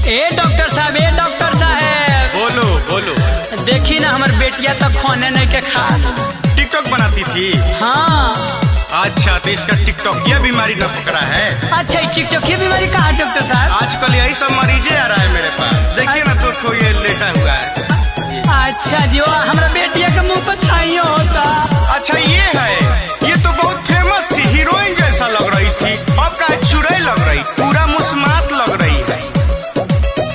Doctor साहब बोलो बोलो। देखी ना हमारे बेटिया तो खाने नहीं के खा। टिकटॉक बनाती थी? हाँ। अच्छा तो इसका टिकटॉक ये बीमारी न पकड़ा है? अच्छा टिकटॉक की बीमारी कहाँ डॉक्टर साहब? आजकल यही सब मरीजे आ रहा है मेरे पास। देखिए ना तो ये लेटा हुआ है। अच्छा जी हमारा बेटिया के मुंह पर छाइयो होता। अच्छा ये है, ये तो बहुत फेमस थी, हीरोइन जैसा लग रही थी, अब का चुड़ैल लग रही, पूरा मुस्मात लग रही है।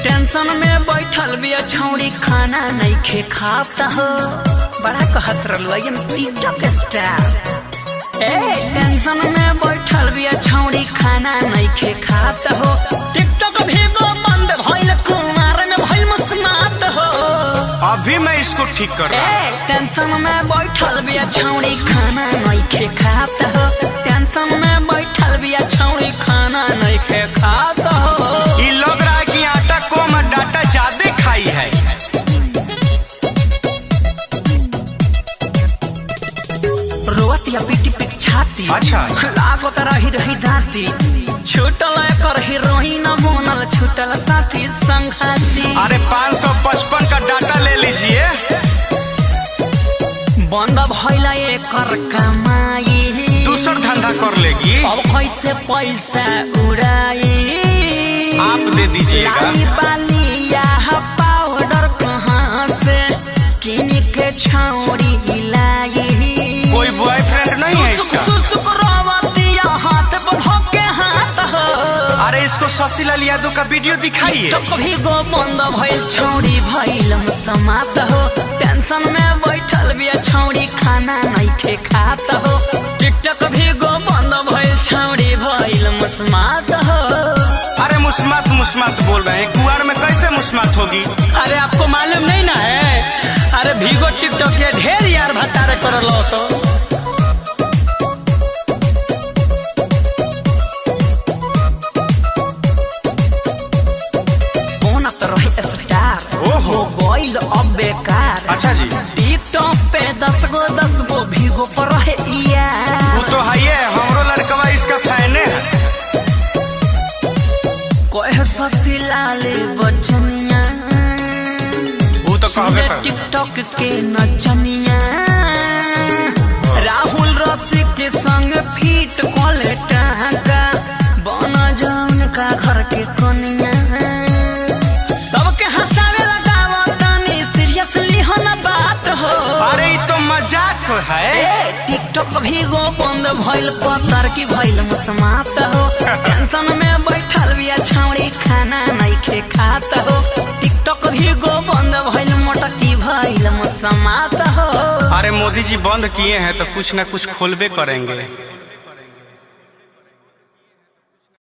टेंशन में बैठल भी छौड़ी खाना नहीं खे खाता हो, बड़ा कहत रलुआ ये टिकटॉक स्टार। टेंशन में बैठल भी छौड़ी खाना नहीं खे खाता हो, टिकटॉक भी बंद भइल, कुमार में भइल मुस्मात हो। अभी मैं इसको ठीक कर रहा हूँ। टेंशन में बैठल भी छौड़ी खाना नहीं खे खाता हो, टेंशन में बैठल भी छौड़ी खाना नहीं खे खाता हो। ये लग रहा है कि आटा कम और डाटा ज्यादा खाई है। रोवतिया पीटी पीट छाती, अच्छा लागत रही दाती, छूटल कर हीरोइन बनल छूटल साथी संघाती। अरे 555 का डाटा ले लीजिए। बंद भइल एकर कमाई, दूसर धंधा कर लेगी। अब कैसे पैसा उड़ाई? आप दे दीजिएगा। लाई बालिया पाउडर कहाँ से किन के छौड़ी लाई? कोई बॉयफ्रेंड नहीं है इसका? हाथ बढ़ो के हाथ हो। अरे इसको शशि लाल यादव का वीडियो दिखाइए। तो कभी गो बंद भइल छौड़ी भइल समात हो, टेंशन में बैठल भी छौड़ी खाना नहीं खे खात हो, टिकटॉक भी गो बंद भइल छौड़ी भइल मुस्मात हो। अरे मुस्मात मुस्मात बोल रहे हैं, कुआर में कैसे मुस्मात होगी? अरे आपको मालूम नहीं ना है? अरे भीगो टिकटॉक के ढेर यार भतारे कर लो सो। ओहो गोइल अब बेकार। अच्छा जी। टिकटॉक पे 10 गो भीगो पर है यार। वो तो है ये, हमरो लड़कवा इसका फैन है। कोई शशि लाल बचनिया, वो तो कहबे कर। टिकटॉक के नचनिया, राहुल रसिक के संग फीट कॉले टाका, बना जाऊन का घर के कनिया, सबके हंसावे लगावा तनी सीरियसली हो ना बात हो। अरे ये तो मजाक है। टिकटॉक भी गो बंद भइल, पतर की भइल मुस्मात हो, टेंशन में बैठल भी छौड़ी खाना नहीं खे खात हो, टिकटॉक भी गो बंद भइल, मोटकी भइल मुस्मात हो। अरे मोदी जी बंद किए हैं तो कुछ न कुछ खोलबे करेंगे।